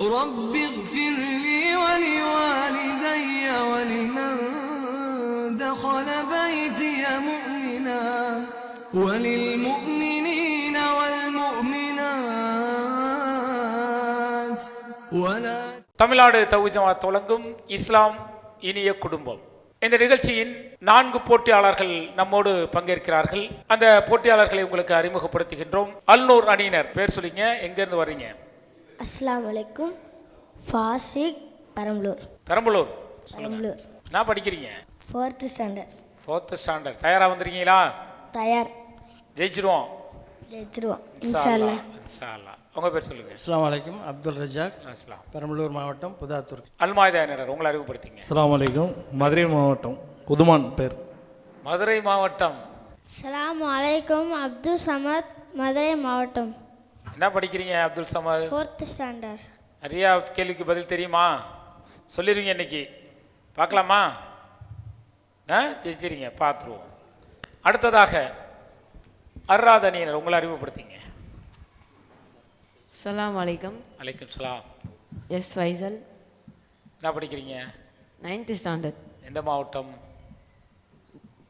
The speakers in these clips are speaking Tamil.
رب اغفر لي ولوالدي ولمن دخل بيتي مؤمنا وللمؤمنين والمؤمنات ولا. தமிழ்நாடு தௌஹீத் ஜமாத் வழங்கும் இஸ்லாம் இனிய குடும்பம். இந்த நிகழ்ச்சியின் 4 போட்டியாளர்கள் நம்மோடு பங்கேற்கிறார்கள். அந்த போட்டியாளர்களை உங்களுக்கு அறிமுகப்படுத்துகின்றோம். அல்நூர் அணியினர், பேர் சொல்லிங்க, எங்க இருந்து வர்றீங்க? அஸ்ஸலாமு அலைக்கும். ஃபாசிக், பெரம்பலூர். பெரம்பலூர். பெரம்பலூர். என்ன படிக்கிறீங்க? 4th standard. 4th standard. தயாரா வந்திருக்கீங்களா? தயார். ஜெயிச்சிருவோம். ஜெயிச்சிருவோம் இன்ஷா அல்லாஹ். இன்ஷா அல்லாஹ். உங்க பேர் சொல்லுங்க. அஸ்ஸலாமு அலைக்கும். அப்துல் ரஜாக், பெரம்பலூர் மாவட்டம், புதாத்தூர். அல்மாய்தாயினர், உங்களை அறிமுகப்படுத்திங்க. அஸ்ஸலாமு அலைக்கும். மதுரை மாவட்டம், உதுமான் பேர். மதுரை மாவட்டம். அஸ்ஸலாமு அலைக்கும். அப்துல் சமத், மதுரை மாவட்டம். என்ன படிக்கிறீங்க அப்துல் சமத்? 4th standard. நிறையா கேள்விக்கு பதில் தெரியுமா? சொல்லிடுவீங்க இன்னைக்கு, பார்க்கலாமா? ஜெயிச்சிருங்க, பார்த்துருவோம். அடுத்ததாக அர்ராதனியனர், உங்களை அறிமுகப்படுத்திங்க. அஸ்ஸலாமு அலைக்கும். அலைக்கும் சலாம். எஸ் ஃபைசல். என்ன படிக்கிறீங்க? 9th standard. எந்த மாவட்டம்?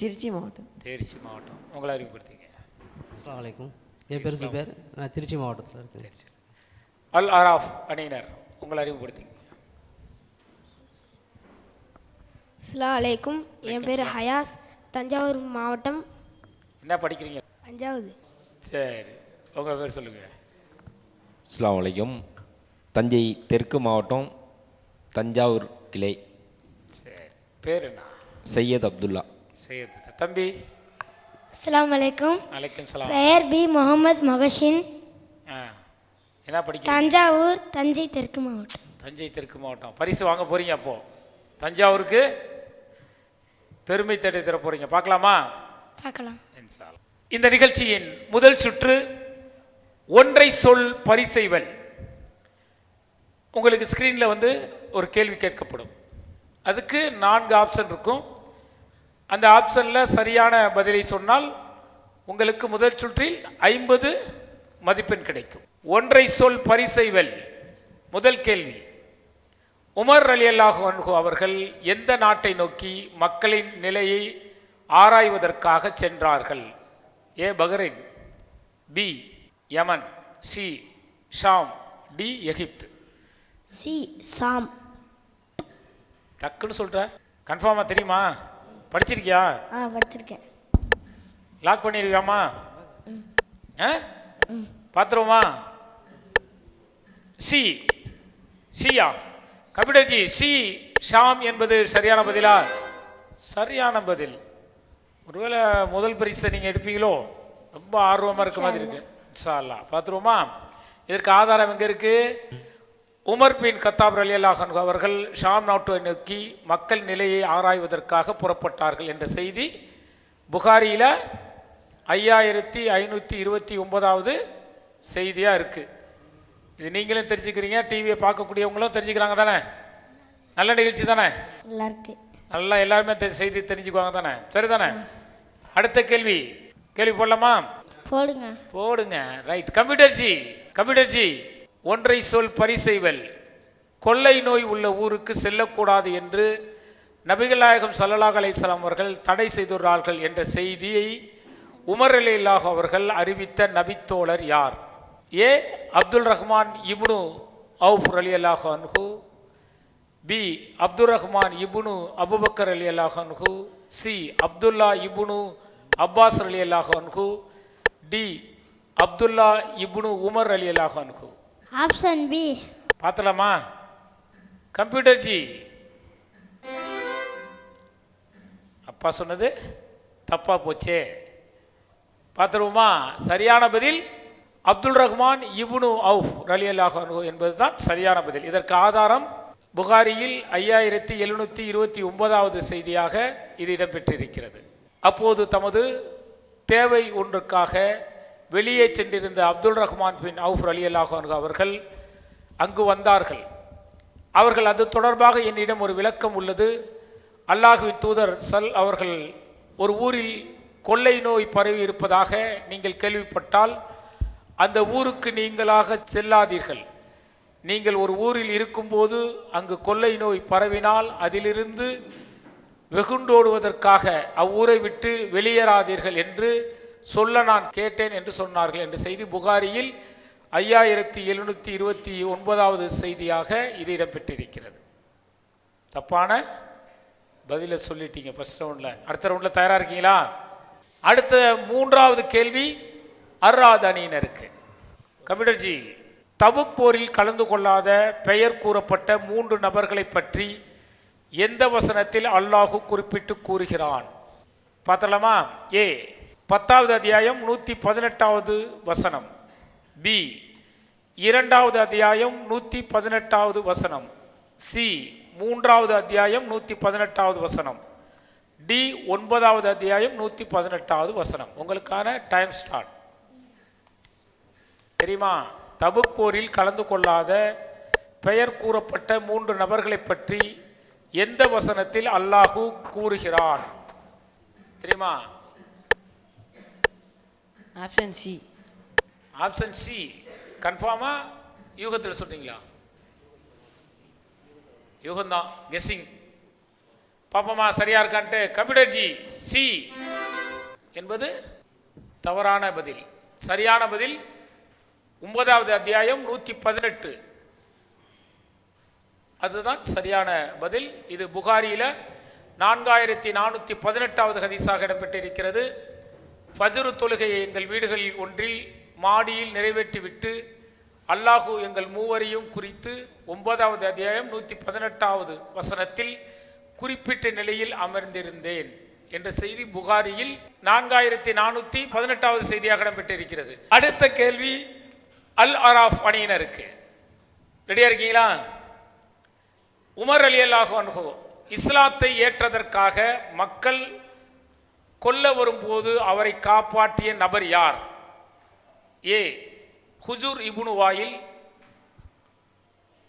திருச்சி மாவட்டம். திருச்சி மாவட்டம். உங்களை அறிமுகப்படுத்திங்க. அஸ்ஸலாமு அலைக்கும். என் பேர் ஜுபேர், நான் திருச்சி மாவட்டத்தில் இருக்கேன். சரி. அல் ஆராஃப் அணியினர், உங்களை அறிமுகப்படுத்திங்க. அஸ்ஸலாமு அலைக்கும். என் பேர் ஹயாஸ், தஞ்சாவூர் மாவட்டம். என்ன படிக்கிறீங்க? 5வது. சரி, உங்கள் பேர் சொல்லுங்கள். அஸ்ஸலாமு அலைக்கும். தஞ்சை தெற்கு மாவட்டம், தஞ்சாவூர் கிளை. சரி, பேர் என்ன? சையத் அப்துல்லா. சையத். தம்பி? அஸ்ஸலாமு அலைக்கும். அலைக்கும் சலாம். பெயர் பி முகமது மொஹசின். என்ன படிக்கிறீங்க? தஞ்சாவூர், தஞ்சை தெற்கு மாவட்டம். தஞ்சை தெற்கு மாவட்டம். பரிசு வாங்க போறீங்க. அப்போ தஞ்சாவூருக்கு பெருமை தேடி தர போறீங்க. பார்க்கலாமா? பார்க்கலாம். இந்த நிகழ்ச்சியின் முதல் சுற்று ஒன்றை சொல் பரிசைவல். உங்களுக்கு ஸ்கிரீன்ல ஒரு கேள்வி கேட்கப்படும். அதுக்கு 4 ஆப்ஷன் இருக்கும். அந்த ஆப்ஷன்ல சரியான பதிலை சொன்னால் உங்களுக்கு முதல் சுற்றில் 50 மதிப்பெண் கிடைக்கும். ஒன்றை சொல் பரிசைவல். முதல் கேள்வி, உமர் ரலியல்லாஹு அன்ஹு அவர்கள் எந்த நாட்டை நோக்கி மக்களின் நிலையை ஆராய்வதற்காக சென்றார்கள்? ஏ பஹ்ரைன், பி யமன், சி ஷாம், டி எகிப்து. சி சாம். டக்குன்னு சொல்ற, கன்ஃபார்மா தெரியுமா? படிச்சிருக்கியா? படிச்சிருக்கேன். லாக் பண்ணிருவியாமா? பாத்துருவோமா? சி, சியா? கம்ப்யூட்டர்ஜி, சி ஷாம் என்பது சரியான பதிலா? சரியான பதில். ஒருவேளை முதல் பரிசை நீங்க எடுப்பீங்களோ? ரொம்ப ஆர்வமா இருக்க மாதிரி இருக்கு. இன்ஷா அல்லாஹ் பாத்துருவோமா? இதற்கு ஆதாரம் எங்க இருக்கு? உமர் பின் கத்தாப் ரலியல்லாஹு அன்ஹு அவர்கள் ஷாம் நாட்டை நோக்கி மக்கள் நிலையை ஆராய்வதற்காக புறப்பட்டார்கள் என்ற செய்தி புகாரியில 5529வது செய்தியா இருக்கு. இது நீங்களும் தெரிஞ்சுக்கிறீங்க, டிவியை பார்க்கக்கூடியவங்களும் தெரிஞ்சுக்கிறாங்க தானே? நல்ல நிகழ்ச்சி தானே? நல்லா இருக்கு. நல்லா எல்லாருமே செய்தி தெரிஞ்சுக்குவாங்க தானே? சரி தானே? அடுத்த கேள்வி போடலாமா? போடுங்க. போடுங்க. ரைட். கம்ப்யூட்டர்ஜி, ஒன்றை சொல் பரிசைவல். கொள்ளை நோய் உள்ள ஊருக்கு செல்லக்கூடாது என்று நபிகள் நாயகம் ஸல்லல்லாஹு அலைஹி வஸல்லம் அவர்கள் தடை செய்துள்ளார்கள் என்ற செய்தியை உமர் ரலியல்லாஹு அவர்கள் அறிவித்த நபித்தோழர் யார்? A Abdul Rahman ibn Awf ரலியல்லாஹு அன்ஹு, B Abdul Rahman ibn Abu Bakr ரலியல்லாஹு அன்ஹு, சி அப்துல்லா இப்னு அப்பாஸ் ரலியல்லாஹு அன்ஹு, டி அப்துல்லா இப்னு உமர் ரலியல்லாஹு அன்ஹு. Option B. பார்த்தலாமா? கம்ப்யூட்டர்ஜி, அப்பா சொன்னது தப்பா போச்சே. பார்த்துருவோமா? சரியான பதில் அப்துல் ரஹ்மான் இப்னு அவுஃப் ரலியல்லாஹு அன்ஹு என்பதுதான் சரியான பதில். இதற்கு ஆதாரம் புகாரியில் 5729வது செய்தியாக இது இடம்பெற்றிருக்கிறது. அப்போது தமது தேவை ஒன்றுக்காக வெளியே சென்றிருந்த அப்துல் ரஹ்மான் பின் அவுஃப் ரலியல்லாஹு அன்ஹு அவர்கள் அங்கு வந்தார்கள். அவர்கள் அது தொடர்பாக என்னிடம் ஒரு விளக்கம் உள்ளது. அல்லாஹ்வின் தூதர் அவர்கள் ஒரு ஊரில் கொள்ளை நோய் பரவி இருப்பதாக நீங்கள் கேள்விப்பட்டால் அந்த ஊருக்கு நீங்களாக செல்லாதீர்கள். நீங்கள் ஒரு ஊரில் இருக்கும்போது அங்கு கொள்ளை நோய் பரவினால் அதிலிருந்து வெகுண்டோடுவதற்காக அவ்வூரை விட்டு வெளியேறாதீர்கள் என்று சொல்ல நான் கேட்டேன் என்று சொன்னார்கள் என்ற செய்தி புகாரியில் 5729வது செய்தியாக இது இடம்பெற்றிருக்கிறது. தப்பான பதிலை சொல்லிட்டீங்க ஃபர்ஸ்ட் ரவுண்டில். அடுத்த ரவுண்டில் தயாராக இருக்கீங்களா? அடுத்த 3வது கேள்வி அர்ராத் அணியினருக்கு. கம்ப்யூட்டர்ஜி, தபுக் போரில் கலந்து கொள்ளாத பெயர் கூறப்பட்ட 3 நபர்களை பற்றி எந்த வசனத்தில் அல்லாஹு குறிப்பிட்டு கூறுகிறான்? பார்த்தலாமா? ஏ 10வது அத்தியாயம் 118வது வசனம், பி 2வது அத்தியாயம் 118வது வசனம், சி 3வது அத்தியாயம் 118வது வசனம், டி 9வது அத்தியாயம் 118வது வசனம். உங்களுக்கான டைம் ஸ்டார்ட். தெரியுமா? தபுக் போரில் கலந்து கொள்ளாத பெயர் கூறப்பட்ட 3 நபர்களை பற்றி எந்த வசனத்தில் அல்லாஹு கூறுகிறான்? தெரியுமா? Option C. ஆப்ஷன் சி கன்ஃபார்மா? யூகத்தில் சொல்றீங்களா? யூகம்தான், கெஸ்ஸிங். பாப்பமா சரியா இருக்கான்ட்டு. கம்ப்யூட்டர் ஜி, சி என்பது தவறான பதில். சரியான பதில் 9வது அத்தியாயம் 118, அதுதான் சரியான பதில். இது புகாரியில் 4418வது ஹதீஸாக இடம்பெற்றிருக்கிறது. ஃபஜ்ரு தொழுகையை எங்கள் வீடுகளில் ஒன்றில் மாடியில் நிறைவேற்றிவிட்டு அல்லாஹு எங்கள் மூவரையும் குறித்து 9வது அத்தியாயம் 118வது வசனத்தில் குறிப்பிட்ட நிலையில் அமர்ந்திருந்தேன் என்ற செய்தி புகாரியில் 4418வது செய்தியாக இடம்பெற்றிருக்கிறது. அடுத்த கேள்வி அல் அராஃப் அணியினருக்கு. ரெடியா இருக்கீங்களா? உமர் ரலியல்லாஹு அன்ஹு இஸ்லாத்தை ஏற்றதற்காக மக்கள் கொல்ல வரும்போது அவரை காப்பாற்றிய நபர் யார்? ஏ ஹுஜூர் இப்னு வாயில்,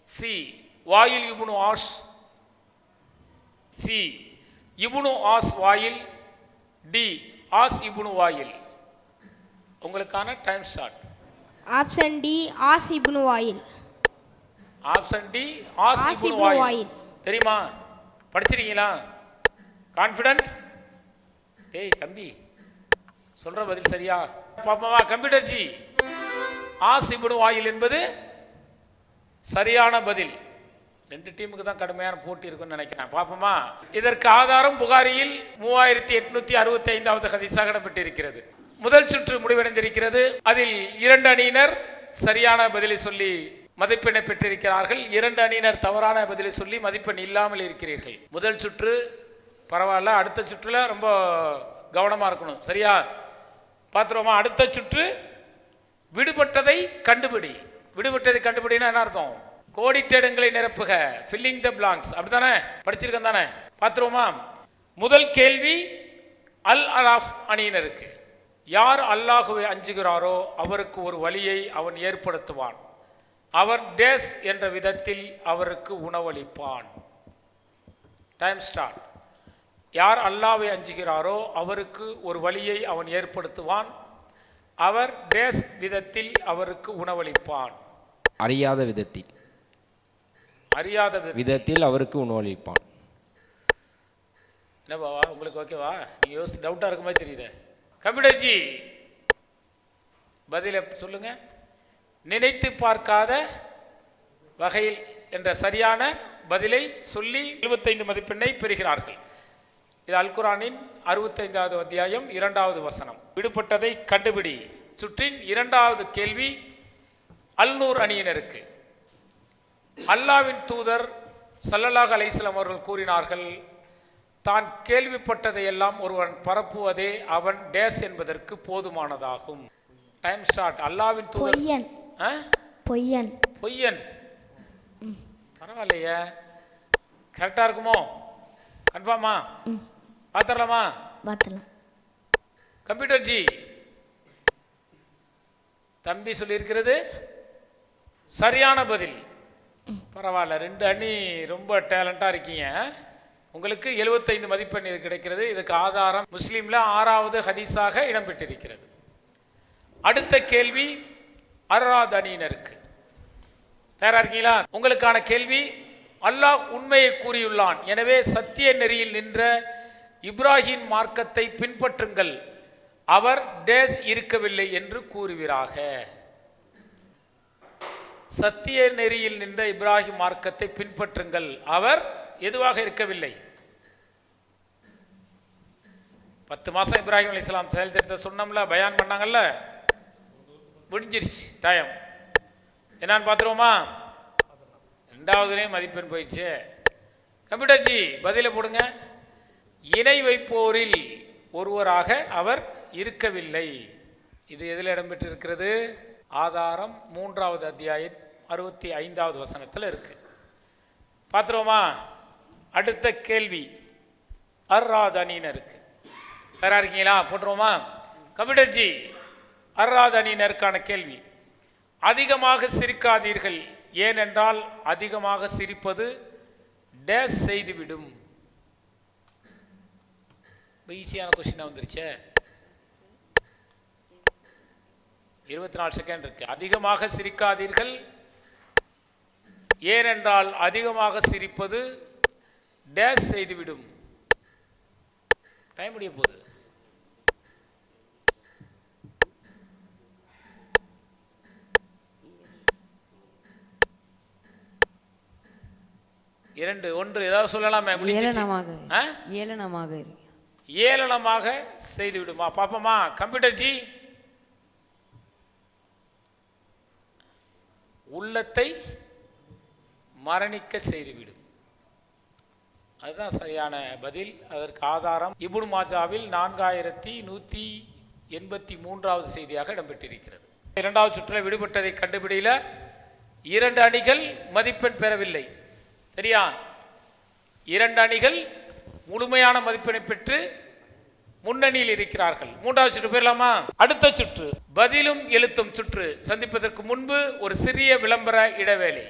சி வாயில் இப்னு ஆஷ், சி இப்னு ஆஸ் வாயில், டி ஆஸ் இப்னு வாயில். உங்களுக்கான டைம் ஸ்டார்ட். ஆப்ஷன் டி ஆஸ் இப்னு வாயில். ஆப்ஷன் டி ஆஸ் இப்னு வாயில். தெரியுமா? படிச்சிருக்கீங்களா? கான்ஃபிடென்ட்? ஏய் தம்பி, சொல்ற பதில் சரியா? பாப்பமா கம்ப்யூட்டர் ஜி, ஆஸ் இப்னு வாயில் என்பது சரியான பதில். 2 டீமுக்கு தான் கடுமையான போட்டி இருக்குன்னு நினைக்கிறேன். பாப்பமா, இதற்கு ஆதாரம் புகாரியில் 3865வது ஹதீஸாக இடம்பெற்றிருக்கிறது. முதல் சுற்று முடிவடைந்திருக்கிறது. அதில் 2 அணியினர் சரியான பதிலை சொல்லி மதிப்பெண்ணை பெற்றிருக்கிறார்கள். 2 அணியினர் தவறான பதிலை சொல்லி மதிப்பெண் இல்லாமல் இருக்கிறீர்கள். முதல் சுற்று பரவாயில்ல, அடுத்த சுற்றுல ரொம்ப கவனமா இருக்கணும். சரியா? பார்த்துருவோமா? அடுத்த சுற்று விடுபட்டதை கண்டுபிடி. விடுபட்டதை கண்டுபிடினா என்ன அர்த்தம்? கோடிட்ட இடங்களை நிரப்புக, ஃபில்லிங் த பிளாங்க்ஸ். அப்படித்தானே படிச்சிருக்கேன் தானே? பார்த்துருவோமா? முதல் கேள்வி அல் அராஃப் அணியினருக்கு. யார் அல்லாஹுவை அஞ்சுகிறாரோ அவருக்கு ஒரு வழியை அவன் ஏற்படுத்துவான். அவர் டேஸ் என்ற விதத்தில் அவருக்கு உணவளிப்பான். Time start. யார் அல்லாஹ்வை அஞ்சுகிறாரோ அவருக்கு ஒரு வழியை அவன் ஏற்படுத்துவான். அவர் டேஸ் விதத்தில் அவருக்கு உணவளிப்பான். அறியாத விதத்தில். அறியாத விதத்தில் அவருக்கு உணவளிப்பான். என்ன பாவா, உங்களுக்கு ஓகேவா? நீங்க யோசிச்சு டவுட்டா இருக்க மாதிரி தெரியுது. கம்ப்யூட்டர் ஜி பதில சொல்லுங்க. நினைத்து பார்க்காத வகையில் என்ற சரியான பதிலை சொல்லி 75 மதிப்பெண்ணை பெறுகிறார்கள். இது அல் குர்ஆனின் 65வது அத்தியாயம் 2வது வசனம். விடுபட்டதை கண்டுபிடி சுற்றின் 2வது கேள்வி அல் நூர் அணியினருக்கு. அல்லாஹ்வின் தூதர் ஸல்லல்லாஹு அலைஹி வஸல்லம் அவர்கள் கூறினார்கள், தான் கேள்விப்பட்டதையெல்லாம் ஒருவன் பரப்புவதே அவன் டேஸ் என்பதற்கு போதுமானதாகும். Time start. அல்லாஹ்வின் தூதர் பொய்யன். பொய்யன். பொய்யன். பரவாயில்லையே, கரெக்டா இருக்குமோ? கன்ஃபார்மா? பார்த்துடலாமா? பார்த்தலாம். கம்ப்யூட்டர் ஜி தம்பி சொல்லியிருக்கிறது சரியான பதில். பரவாயில்ல, 2 அணி ரொம்ப டேலண்டா இருக்கீங்க. உங்களுக்கு 75 மதிப்பெண் இது கிடைக்கிறது. இதுக்கு ஆதாரம் முஸ்லீம்ல 6வது ஹதீஸாக இடம்பெற்றிருக்கிறது. அடுத்த கேள்வி அர்ராத் அணியினருக்கு. தயாரா இருக்கீங்களா? உங்களுக்கான கேள்வி, அல்லாஹ் உண்மையை கூறியுள்ளான், எனவே சத்திய நெறியில் நின்ற இப்ராஹிம் மார்க்கத்தை பின்பற்றுங்கள், அவர் டேஸ் இருக்கவில்லை என்று கூறுவீராக. சத்திய நெறியில் நின்ற இப்ராஹிம் மார்க்கத்தை பின்பற்றுங்கள், அவர் எதுவாக இருக்கவில்லை. 10 மாசம் இப்ராஹிம் அலைஹிஸ்ஸலாம் செயல் திட்டத்தை சொன்னோம்ல, பயான் பண்ணாங்கல்ல, முடிஞ்சிருச்சு டைம். என்னன்னு பார்த்துருவோமா? 2வதுலேயும் மதிப்பெண் போயிடுச்சு. கம்ப்யூட்டர் ஜி பதிலை போடுங்க. இணை வைப்போரில் ஒருவராக அவர் இருக்கவில்லை. இது எதில் இடம்பெற்றிருக்கிறது? ஆதாரம் 3வது அத்தியாயம் 65வது வசனத்தில் இருக்கு. பார்த்துருவோமா? அடுத்த கேள்வி அர்ராதனினருக்கு. தயாரா இருக்கீங்களா? போட்டுருவோமா? கம்ப்யூட்டர் ஜி அர்ராதனினருக்கான கேள்வி, அதிகமாக சிரிக்காதீர்கள், ஏனென்றால் அதிகமாக சிரிப்பது டேஸ் செய்துவிடும். ஈஸியான கொஸ்டினா வந்துருச்சே. 24 செகண்ட் இருக்கு. அதிகமாக சிரிக்காதீர்கள், ஏனென்றால் அதிகமாக சிரிப்பது டேஸ் செய்துவிடும். டைம் முடிய போகுது. இரண்டு ஒன்று ஏதாவது சொல்லலாமே? ஏளனமாக செய்து விடுமா? பாப்போமா? கம்ப்யூட்டர் ஜி உள்ளத்தை மரணிக்க செய்துவிடும். அதுதான் சரியான பதில். அதற்கு ஆதாரம் இப்னு மாஜாவில் 4183வது செய்தியாக இடம்பெற்றிருக்கிறது. 2வது சுற்றில் விடுபட்டதை கண்டுபிடியில 2 அணிகள் மதிப்பெண் பெறவில்லை. சரியா? 2 அணிகள் முழுமையான மதிப்பெண்ணை பெற்று முன்னணியில் இருக்கிறார்கள். 3வது சுற்று பெறலாமா? அடுத்த சுற்று பதிலும் எழுத்தும் சுற்று. சந்திப்பதற்கு முன்பு ஒரு சிறிய விளம்பர இடைவேளை.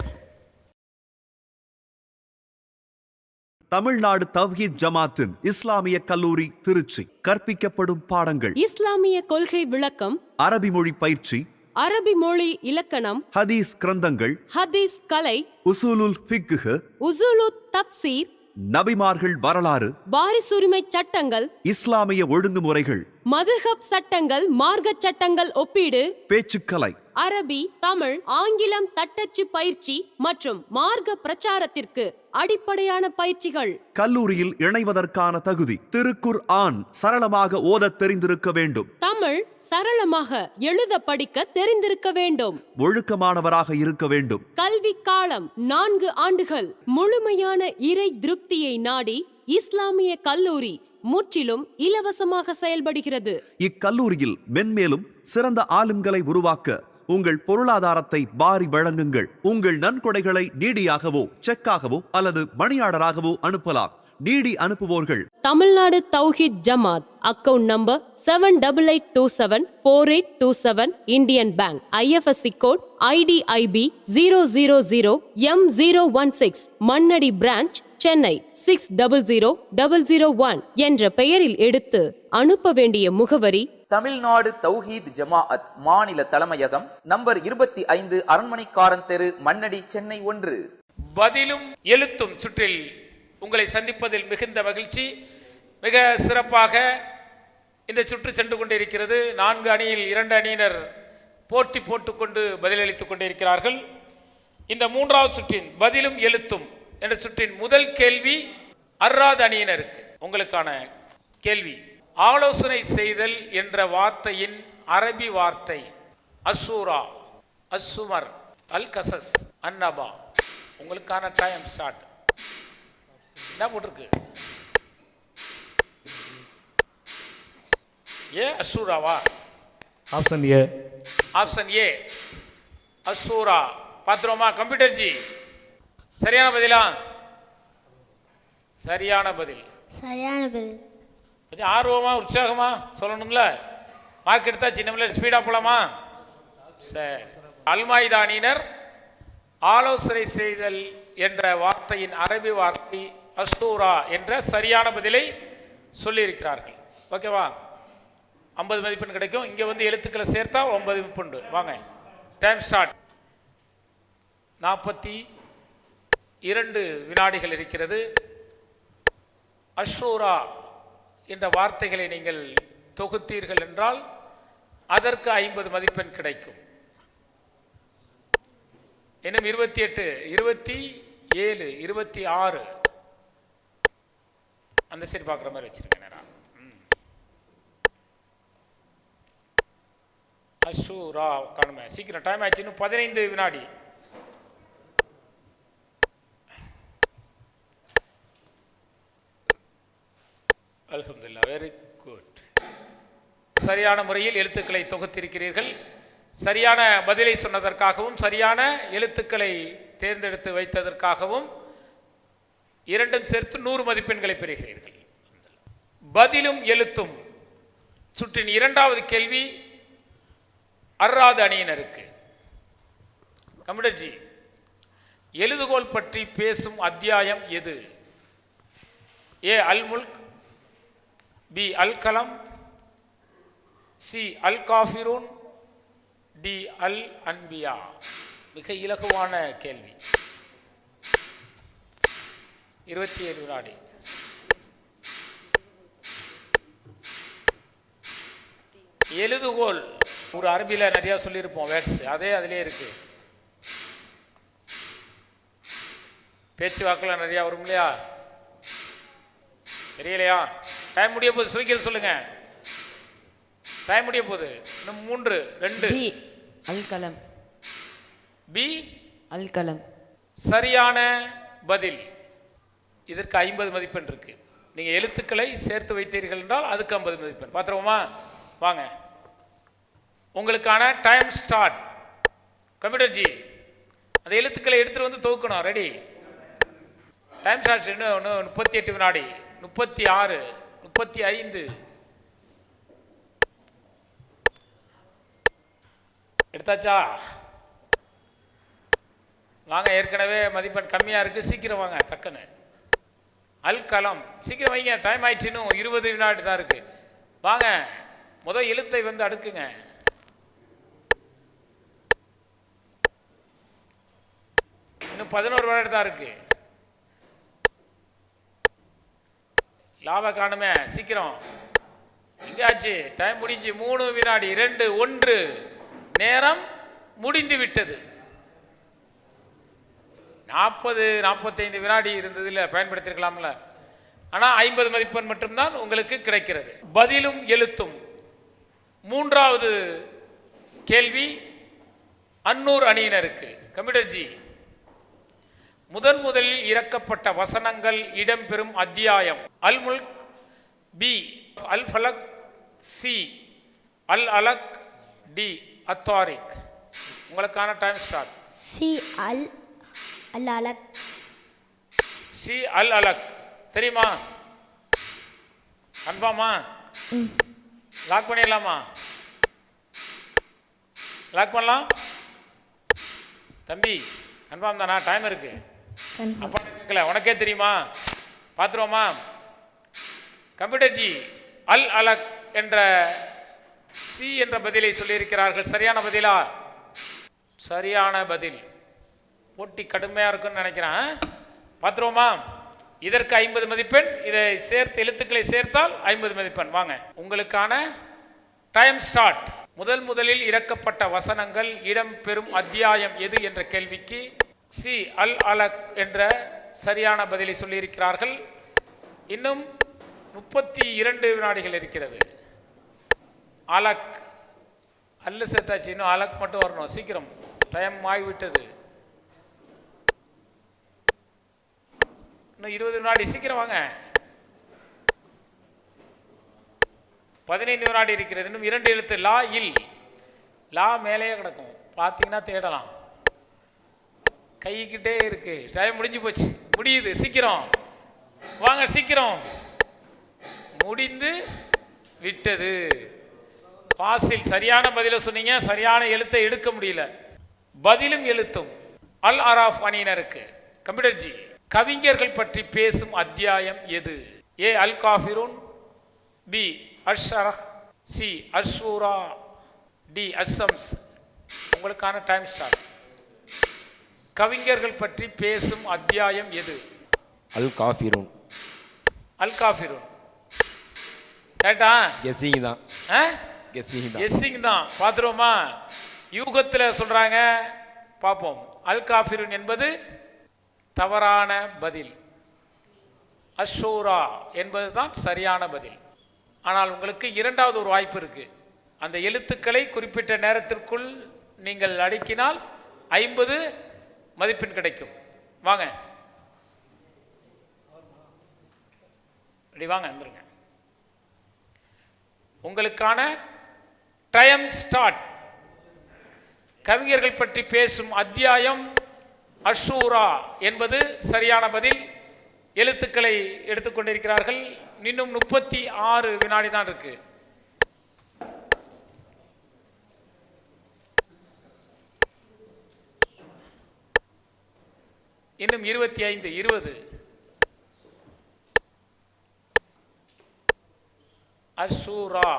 தமிழ்நாடு தவ்ஹீத் ஜமாத்தின் இஸ்லாமிய கல்லூரி திருச்சி. கற்பிக்கப்படும் பாடங்கள்: இஸ்லாமிய கொள்கை விளக்கம், அரபி மொழி பயிற்சி, அரபி மொழி இலக்கணம், ஹதீஸ் கிரந்தங்கள், ஹதீஸ் கலை, உசூலுல் ஃபிக்ஹ், உசூலுத் தப்சீர், நபிமார்கள் வரலாறு, வாரிசுரிமை சட்டங்கள், இஸ்லாமிய ஒழுங்குமுறைகள், மதுஹப் சட்டங்கள், மார்க்க சட்டங்கள் ஒப்பீடு, பேச்சுக்கலை, அரபி, தமிழ், ஆங்கிலம் தட்டச்சு பயிற்சி மற்றும் மார்க்க பிரச்சாரத்திற்கு அடிப்படையான பயிற்சிகள். கல்லூரியில் இணைவதற்கான தகுதி: திருக்குர் ஆன் சரளமாக ஓதத் தெரிந்திருக்க வேண்டும், தமிழ் சரளமாக எழுத படிக்க தெரிந்திருக்க வேண்டும், ஒழுக்கமானவராக இருக்க வேண்டும். கல்வி காலம் 4 ஆண்டுகள். முழுமையான இறை திருப்தியை நாடி இஸ்லாமிய கல்லூரி முற்றிலும் இலவசமாக செயல்படுகிறது. இக்கல்லூரியில் மென்மேலும் சிறந்த ஆளும்களை உருவாக்க உங்கள் பொருளாதாரத்தை வாரி வழங்குங்கள். உங்கள் நன்கொடைகளை டிடியாகவோ செக்காகவோ அல்லது மணி ஆர்டராகவோ அனுப்பலாம். டிடி அனுப்புவோர்கள் Tamil Nadu Thowheed Jamath, account number 78274827, Indian bank, IFSC code IDIB 000M016, Mannady branch, Chennai 600001 என்ற பெயரில் எடுத்து அனுப்ப வேண்டிய முகவரி: தமிழ்நாடு தௌஹீத் ஜமாஅத் மாநில தலைமையகம், நம்பர் 25, அரண்மனைக்காரன் தெரு, மண்ணடி, சென்னை 1. பதிலும் எழுத்தும் சுற்றில் உங்களை சந்திப்பதில் மிகுந்த மகிழ்ச்சி. மிக சிறப்பாக இந்த சுற்று சென்று கொண்டிருக்கிறது. 4 அணியில் 2 அணியினர் போட்டி போட்டுக்கொண்டு பதிலளித்துக் கொண்டிருக்கிறார்கள். இந்த 3வது சுற்றின் பதிலும் எழுத்தும் என்ற சுற்றின் முதல் கேள்வி அர்ராத் அணியினருக்கு. உங்களுக்கான கேள்வி: ஆலோசனை செய்தல் என்ற வார்த்தையின் அரபி வார்த்தை அசூரா, அசுமர், அல் கசஸ், அன்னபா. உங்களுக்கான டைம் ஸ்டார்ட். என்ன போட்டிருக்கு? ஏ அசூராவா? Option A. ஆப்ஷன் ஏ அசூரா. பாத்துருவோமா? கம்ப்யூட்டர் ஜி சரியான பதிலா? சரியான பதில். சரியான பதில். கொஞ்சம் ஆர்வமா உற்சாகமா சொல்லணும்ல. மார்க் எடுத்தா சின்ன ஸ்பீடா போலாமா? சரி. அல்மாயிதா அணியினர் ஆலோசனை செய்தல் என்ற வார்த்தையின் அரபி வார்த்தை அஸ்தூரா என்ற சரியான பதிலை சொல்லியிருக்கிறார்கள். ஓகேவா? 50 மதிப்பெண் கிடைக்கும். இங்கே வந்து எழுத்துக்களை சேர்த்தா 9 மதிப்பெண். வாங்க, டைம் ஸ்டார்ட். 42 வினாடிகள் இருக்கிறது. அஷூரா என்ற வார்த்தைகளை நீங்கள் தொகுத்தீர்கள் என்றால் அதற்கு 50 மதிப்பெண் கிடைக்கும். இன்னும் 28, 27, 26 அந்த சைடு பார்க்குற மாதிரி வச்சிருக்கேன். அஷூரா காணுமே, சீக்கிரம் டைம் ஆச்சு. இன்னும் 15 வினாடி. அல்ஹம்துலில்லாஹ், வெரி குட். சரியான முறையில் எழுத்துக்களை தொகுத்திருக்கிறீர்கள். சரியான பதிலை சொன்னதற்காகவும் சரியான எழுத்துக்களை தேர்ந்தெடுத்து வைத்ததற்காகவும் இரண்டும் சேர்த்து 100 மதிப்பெண்களை பெறுகிறீர்கள். பதிலும் எழுத்தும் சுற்றின் இரண்டாவது கேள்வி அர்ராது அணியினருக்கு. கம்ப்யூட்டர்ஜி, எழுதுகோல் பற்றி பேசும் அத்தியாயம் எது? ஏ அல் முல்க், பி அல் கலம், சி அல் காஃபிரூன், டி அல் அன்பியா. மிக இலகுவான கேள்வி. 27 வினாடி. எழுதுகோல் ஒரு அரபியில் நிறைய சொல்லியிருப்போம் வேர்ட்ஸ், அதே அதிலே இருக்கு. பேச்சு வாக்கில் நிறையா வரும் இல்லையா? தெரியலையா? டைம் முடிய போகுது, சுருக்கிறது சொல்லுங்க. டைம் முடிய போகுது. இன்னும் 3, 2. பி அல் கலம். பி அல் கலம் சரியான பதில். இதற்கு 50 மதிப்பெண் இருக்கு. நீங்க எழுத்துக்களை சேர்த்து வைத்தீர்கள் என்றால் அதுக்கு 50 மதிப்பெண். பார்த்துருவோமா? வாங்க, உங்களுக்கான டைம் ஸ்டார்ட். கம்ப்யூட்டர் ஜி, அந்த எழுத்துக்களை எடுத்துட்டு வந்து தொகுக்கணும். ரெடி? Time start. இன்னும் 38 வினாடி. 36, 35. எடுத்தாச்சா? வாங்க, ஏற்கனவே மதிப்பெண் கம்மியா இருக்கு, சீக்கிரம் வாங்க டக்குன்னு. அல் கலம், சீக்கிரம் வைங்க, டைம் ஆயிடுச்சு. இன்னும் 20 வினாடி தான் இருக்கு. வாங்க, முதல் எழுத்தை வந்து அடுக்குங்க. இன்னும் 11 வினாடி தான் இருக்கு. லாப காணுமே, சீக்கிரம். எங்காச்சு? டைம் முடிஞ்சு. 3 வினாடி. 2, 1. நேரம் முடிந்து விட்டது. 40, 45 வினாடி இருந்ததில் பயன்படுத்திருக்கலாம்ல. ஆனால் 50 மதிப்பெண் மட்டும்தான் உங்களுக்கு கிடைக்கிறது. பதிலும் எழுத்தும். மூன்றாவது கேள்வி அன்னூர் அணியினருக்கு. கம்ப்யூட்டர் ஜி, முதலில் இறக்கப்பட்ட வசனங்கள் இடம்பெறும் அத்தியாயம்? அல் முல்க், பி அல் ஃபலக், சி அல் அலக், டி அத்தாரிக். உங்களுக்கான டைம் ஸ்டார்ட். சி அல் அல் அலக். சி அல் அலக் தெரியுமா? கன்ஃபார்மா? லாக் பண்ணிடலாமா? லாக் பண்ணலாம் தம்பி? கன்ஃபார்ம் தானா? டைம் இருக்கு. அப்பா கேட்கல, உனக்கே தெரியுமா? பார்த்துருவோமா? கம்ப்யூட்டர் ஜி, அல் அலக் என்ற சி என்ற பதிலை சொல்லியிருக்கிறார்கள். சரியான பதிலா? சரியான பதில். போட்டி கடுமையாக இருக்குன்னு நினைக்கிறேன். பார்த்துருவோமா? இதற்கு 50 மதிப்பெண். இதை சேர்த்து எழுத்துக்களை சேர்த்தால் 50 மதிப்பெண். வாங்க, உங்களுக்கான டைம் ஸ்டார்ட். முதலில் இறக்கப்பட்ட வசனங்கள் இடம்பெறும் அத்தியாயம் எது என்ற கேள்விக்கு சி அல் அலக் என்ற சரியான பதிலை சொல்லியிருக்கிறார்கள். இன்னும் 32 வினாடிகள் இருக்கிறது. அலக், அல்லு சேர்த்தாச்சு, இன்னும் அலக் மட்டும் வரணும். சீக்கிரம், டைம் ஆகிவிட்டது. இன்னும் 20 வினாடி. சீக்கிரம் வாங்க. 15 வினாடி இருக்கிறது. இன்னும் 2 எழுத்து. லா இல். லா மேலேயே கிடக்கும், பார்த்தீங்கன்னா தேடலாம். கைக்கிட்டே இருக்கு. டைம் முடிஞ்சு போச்சு. முடியுது. சீக்கிரம் வாங்க, சீக்கிரம். முடிந்து விட்டது. பாசில் சரியான பதில சொன்னீங்க, சரியான எழுத்தை எடுக்க முடியல. பதிலும் எழுத்தும் அல் அராஃப் அணியினருக்கு. கம்ப்யூட்டர் ஜி, கவிஞர்கள் பற்றி பேசும் அத்தியாயம் எது? ஏ அல் காஃபிரூன், பி அஷ்ஷரஹ், சி அஷ்ஷூரா, டி அஸ்ஸம்ஸ். உங்களுக்கான டைம் ஸ்டார்ட். கவிஞர்கள் பற்றி பேசும் அத்தியாயம் எது? அல் காஃபிரூன். அல் காஃபிரூன். கரெக்டா? கெஸ்ஸிங் தான். கெஸ்ஸிங் தான். கெஸ்ஸிங் தான். பார்த்துருவோமா? யூகத்தில் சொல்றாங்க, பார்ப்போம். அல் காஃபிரூன் என்பது தவறான பதில். அஷூரா என்பது தான் சரியான பதில். ஆனால் உங்களுக்கு இரண்டாவது ஒரு வாய்ப்பு இருக்கு. அந்த எழுத்துக்களை குறிப்பிட்ட நேரத்திற்குள் நீங்கள் அடுக்கினால் 50 மதிப்பெண் கிடைக்கும். வாங்க, வாங்க, வந்துருங்க. உங்களுக்கான டைம் ஸ்டார்ட். கவிஞர்கள் பற்றி பேசும் அத்தியாயம் அஷூரா என்பது சரியான பதில். எழுத்துக்களை எடுத்துக்கொண்டிருக்கிறார்கள். இன்னும் 36 வினாடி தான் இருக்கு. இன்னும் 25, 20. அஷூரா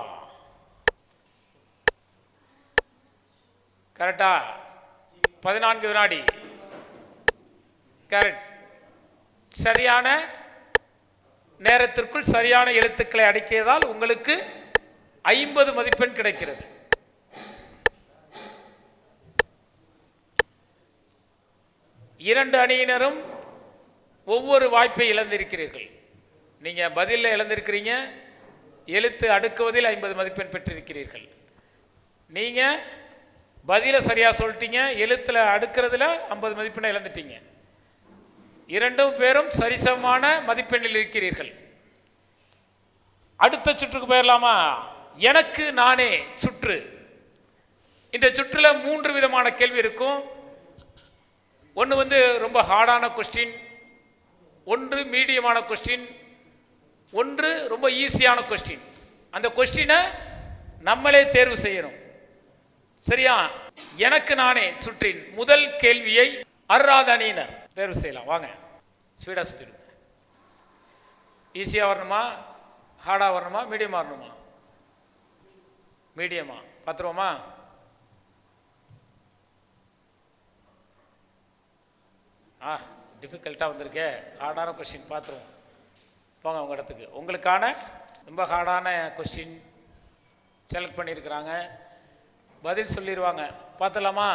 கரெக்டா? 14 வினாடி. கரெக்ட். சரியான நேரத்திற்குள் சரியான எழுத்துக்களை அடக்கியதால் உங்களுக்கு 50 மதிப்பெண் கிடைக்கிறது. இரண்டு அணியினரும் ஒவ்வொரு வாய்ப்பை இழந்திருக்கிறீர்கள். நீங்க பதிலில் இழந்திருக்கிறீங்க, எழுத்து அடுக்குவதில் 50 மதிப்பெண் பெற்றிருக்கிறீர்கள். நீங்க பதில சரியா சொல்லிட்டீங்க, எழுத்துல அடுக்கிறதுல 50 மதிப்பெண்ணை இழந்துட்டீங்க. இரண்டும் பேரும் சரிசமமான மதிப்பெண்ணில் இருக்கிறீர்கள். அடுத்த சுற்றுக்கு போயிடலாமா? எனக்கு நானே சுற்று. இந்த சுற்றுல 3 விதமான கேள்வி இருக்கும். ஒன்று ரொம்ப ஹார்டான கொஸ்டின், ஒன்று மீடியமான கொஸ்டின், ஒன்று ரொம்ப ஈஸியான கொஸ்டின். அந்த கொஸ்டினை நம்மளே தேர்வு செய்யணும். சரியா? எனக்கு நானே சுற்றின் முதல் கேள்வியை அர்ராத அணியினர் தேர்வு செய்யலாம். வாங்க, ஸ்பீடா சுத்திடுங்க. ஈஸியா வரணுமா, ஹார்டா வரணுமா, மீடியமா வரணுமா? மீடியமா. பார்த்துருவோமா? டிஃபிகல்ட்டாக வந்திருக்கே, ஹார்டான கொஸ்டின். பார்த்துருவோம். போங்க உங்கள் இடத்துக்கு. உங்களுக்கான ரொம்ப ஹார்டான கொஸ்டின் செலக்ட் பண்ணியிருக்கிறாங்க. பதில் சொல்லிடுவாங்க. பார்த்துலாமா?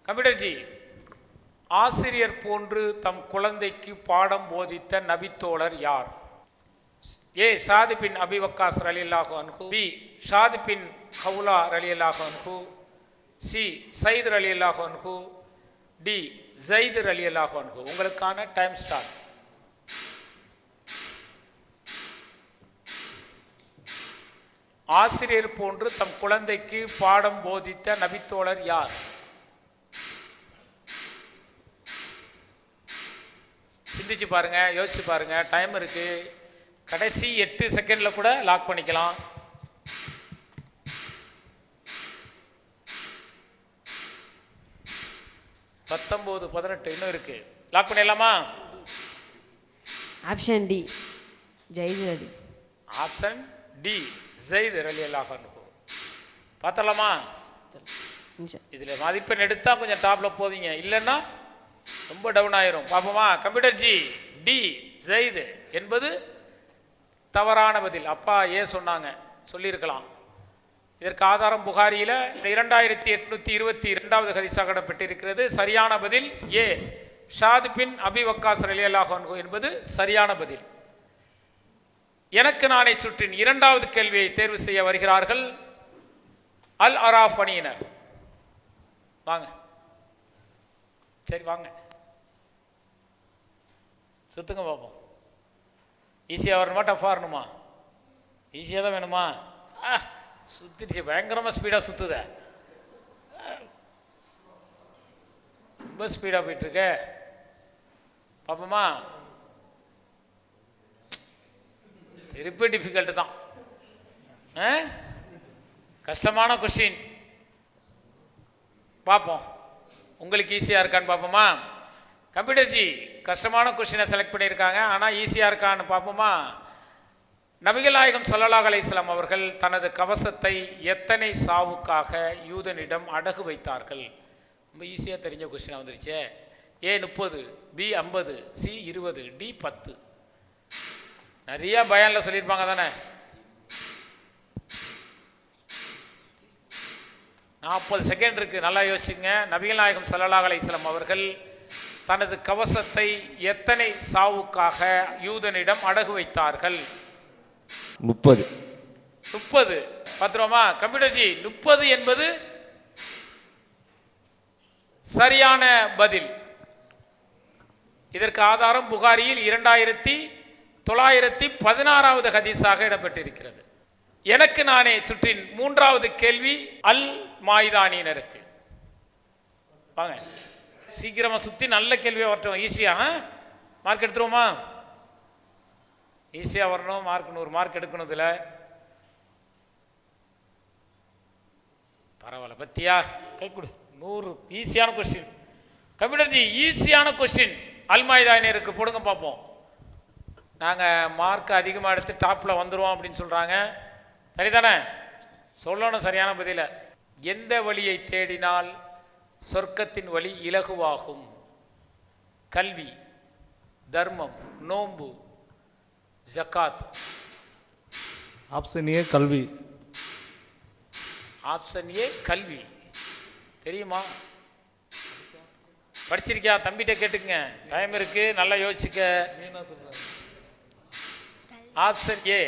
கம்ப்யூட்டர் ஜி, ஆசிரியர் போன்று தம் குழந்தைக்கு பாடம் போதித்த நபித்தோழர் யார்? ஏ ஷாது பின் அபி வக்காஸ் ரலியல்லாஹு அன்ஹு, பி ஷாது பின் ஹவுலா ரலியல்லாஹு அன்ஹு, சி சைத் ரலியல்லாஹு அன்ஹு, டி ஜைத் ரலியல்லாஹு அன்ஹு. உங்களுக்கான டைம் ஸ்டார்ட். ஆசிரியர் போன்று தம் குழந்தைக்கு பாடம் போதித்த நபித்தோழர் யார்? சிந்திச்சு பாருங்க, யோசிச்சு பாருங்க. டைம் இருக்கு. கடைசி 8 செகண்ட்ல கூட லாக் பண்ணிக்கலாம். பத்தொன்பது 18 இன்னும் இருக்கு. லாக் பண்ணிடலாமா? ஆப்ஷன் டி ஜெயித் அலி. ஆப்ஷன் டி ஜெயித் ரலியல்லாஹு அன்ஹு. பார்த்தலாமா? இதுல மதிப்பெண் எடுத்தா கொஞ்சம் டாப்ல போவீங்க, இல்லைன்னா ரொம்ப டவுன் ஆயிரும். பாப்போமா? கம்ப்யூட்டர் ஜி, டி ஜெயித் என்பது தவறான பதில். அப்பா ஏன் சொன்னாங்க, சொல்லியிருக்கலாம். இதற்கு ஆதாரம் புகாரியில 2822வது ஹதீஸாக இடம்பெற்றிருக்கிறது. சரியான பதில் ஏ ஷாது பின் அபி வக்காஸ் ரலியல்லாஹு அன்ஹு என்பது சரியான பதில். எனக்கு நானே சுற்றின் இரண்டாவது கேள்வியை தேர்வு செய்ய வருகிறார்கள் அல் அராஃப் அணியினர். வாங்க, சரி வாங்க, சுத்துங்க பார்ப்போம். ஈஸியாக வரணுமா, டஃபாக வரணுமா? ஈஸியாக தான் வேணுமா? சுத்திடுச்சு, பயங்கரமாக ஸ்பீடாக சுற்றுத, ரொம்ப ஸ்பீடாக போயிட்டுருக்க. பார்ப்போமா? திருப்பி டிஃபிகல்ட்டு தான். கஷ்டமான கொஸ்டின். பார்ப்போம் உங்களுக்கு ஈஸியாக இருக்கான்னு பார்ப்போமா? கம்ப்யூட்டர் ஜி கஷ்டமான கொஸ்டினை செலக்ட் பண்ணியிருக்காங்க, ஆனால் ஈஸியாக இருக்கான்னு பார்ப்போமா? நபிகள் நாயகம் ஸல்லல்லாஹு அலைஹி வஸல்லம் அவர்கள் தனது கவசத்தை எத்தனை சாவுக்காக யூதனிடம் அடகு வைத்தார்கள்? ரொம்ப ஈஸியாக தெரிஞ்ச கொஸ்டினாக வந்துருச்சே. ஏ 30, பி 50, சி 20, டி 10. நிறைய பயான்ல சொல்லியிருப்பாங்க தானே. 40 செகண்ட் இருக்கு, நல்லா யோசிச்சுங்க. நபிகள் நாயகம் ஸல்லல்லாஹு அலைஹி வஸல்லம் அவர்கள் தனது கவசத்தை எத்தனை சாவுக்காக யூதனிடம் அடகு வைத்தார்கள்? 30. 30. பார்த்துருவோமா கம்ப்யூட்டர்ஜி? 30 என்பது சரியான பதில். இதற்கு ஆதாரம் புகாரியில் 2916வது ஹதீஸாக இடம்பெற்றிருக்கிறது. எனக்கு நானே சுற்றின் 3வது கேள்வி அல் மாய்தானியினருக்கு. வாங்க சீக்கிரமா சுத்தி நல்ல கேள்வியா வரட்டும். ஈஸியா மார்க் எடுத்துருவோமா? ஈஸியா வரணும். மார்க் 100 மார்க் எடுக்கணும். இதுல பரவாயில்ல. பத்தியா கை கொடு. 100 ஈஸியான கொஸ்டின். கம்ப்யூட்டர்ஜி ஈஸியான கொஸ்டின் அல்மாய்தானியருக்கு போடுங்க பார்ப்போம். நாங்கள் மார்க் அதிகமாக எடுத்து டாப்பில் வந்துடுவோம் அப்படின்னு சொல்கிறாங்க. சரிதானே? சொல்லணும் சரியான பதில. எந்த வழியை தேடினால் சொர்க்கத்தின் வழி இலகுவாகும்? கல்வி, தர்மம், நோன்பு, ஜகாத். ஆப்ஷன் ஏ கல்வி. ஆப்ஷன் ஏ கல்வி. தெரியுமா? படிச்சிருக்கியா? தம்பிகிட்ட கேட்டுக்குங்க, டைம் இருக்கு, நல்லா யோசிச்சுக்க. ஆப்ஷன் ஏ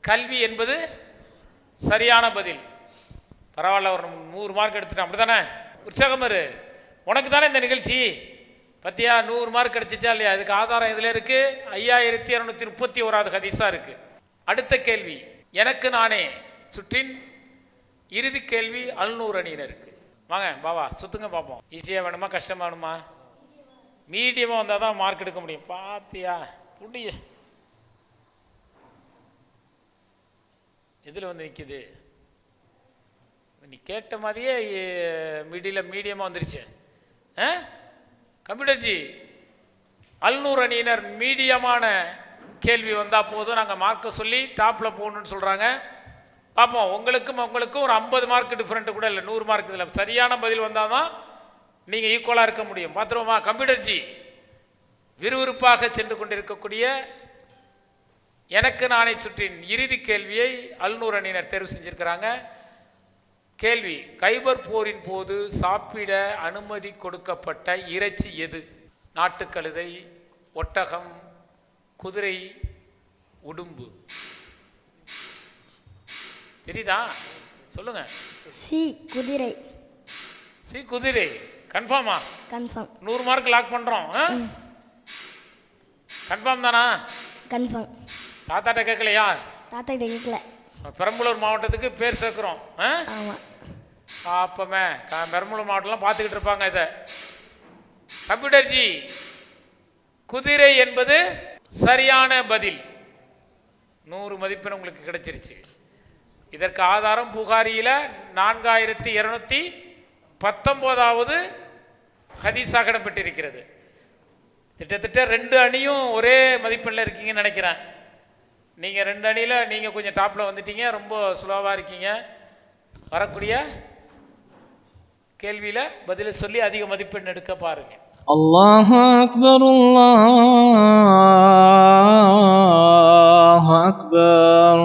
கல்வி என்பது சரியான பதில். பரவாயில்ல, ஒரு 100 மார்க் எடுத்துட்டேன். அப்படித்தானே? உற்சாகம் இரு. உனக்கு தானே இந்த நிகழ்ச்சி. பத்தியா 100 மார்க் கிடைச்சிச்சா இல்லையா? இதுக்கு ஆதாரம் இதில் இருக்கு. 5231வது ஹதீஸா இருக்கு. அடுத்த கேள்வி எனக்கு நானே சுற்றின் இறுதி கேள்வி அல்நூர் அணியினருக்கு. வாங்க பாவா சுத்துங்க பார்ப்போம். ஈஸியாக வேணுமா கஷ்டமா வேணுமா? மீடியமாக வந்தால் தான் மார்க் எடுக்க முடியும். பாத்தியா புடிய எதில் வந்து நிற்கிது? நீ கேட்ட மாதிரியே மீடியமாக வந்துருச்சு. கம்ப்யூட்டர்ஜி அல்நூர் அணியினர் மீடியமான கேள்வி வந்தால் போதும், நாங்கள் மார்க்கை சொல்லி டாப்பில் போகணுன்னு சொல்கிறாங்க. பார்ப்போம். உங்களுக்கும் ஒரு 50 மார்க் டிஃப்ரெண்ட் கூட இல்லை, 100 மார்க். இதில் சரியான பதில் வந்தால் தான் நீங்கள் ஈக்குவலாக இருக்க முடியும். பார்த்துருவோமா? கம்ப்யூட்டர்ஜி விறுவிறுப்பாக சென்று கொண்டிருக்கக்கூடிய எனக்கு நானே சுற்றின் இறுதி கேள்வியை அல்நூர் அணியினர் தேர்வு செஞ்சிருக்கிறாங்க. கேள்வி கைபர் போரின் போது சாப்பிட அனுமதி கொடுக்கப்பட்ட இறைச்சி எது? நாட்டுக்கழுதை, ஒட்டகம், குதிரை, உடும்பு. தெரியுதா? சொல்லுங்க. சி குதிரை. சி குதிரை. கன்ஃபார்மா? கன்ஃபார்ம். 100 மார்க் லாக் பண்றோம். கன்ஃபார்ம் தானா? கன்ஃபார்ம். தாத்தாட்ட கேட்கலையா? தாத்தா கிட்ட கேட்கல. பெரம்பலூர் மாவட்டத்துக்கு பேர் சேர்க்கிறோம். ஆமாம். அப்பமே பெரம்பலூர் மாவட்டம்லாம் பார்த்துக்கிட்டு இருப்பாங்க இதை. கம்ப்யூட்டர்ஜி குதிரை என்பது சரியான பதில். 100 மதிப்பெண் உங்களுக்கு கிடைச்சிருச்சு. இதற்கு ஆதாரம் புகாரியில் 4219வது ஹதீஸாக இடம்பெற்றிருக்கிறது. கிட்டத்தட்ட 2 அணியும் ஒரே மதிப்பெண்ணில் இருக்கீங்கன்னு நினைக்கிறேன். நீங்கள் 2 அணியில் நீங்கள் கொஞ்சம் டாப்பில் வந்துட்டீங்க, ரொம்ப சுலோவாக இருக்கீங்க. வரக்கூடிய கேள்வியில் பதிலை சொல்லி அதிக மதிப்பெண் எடுக்க பாருங்க. அல்லாஹு அக்பர், அல்லாஹு அக்பர்.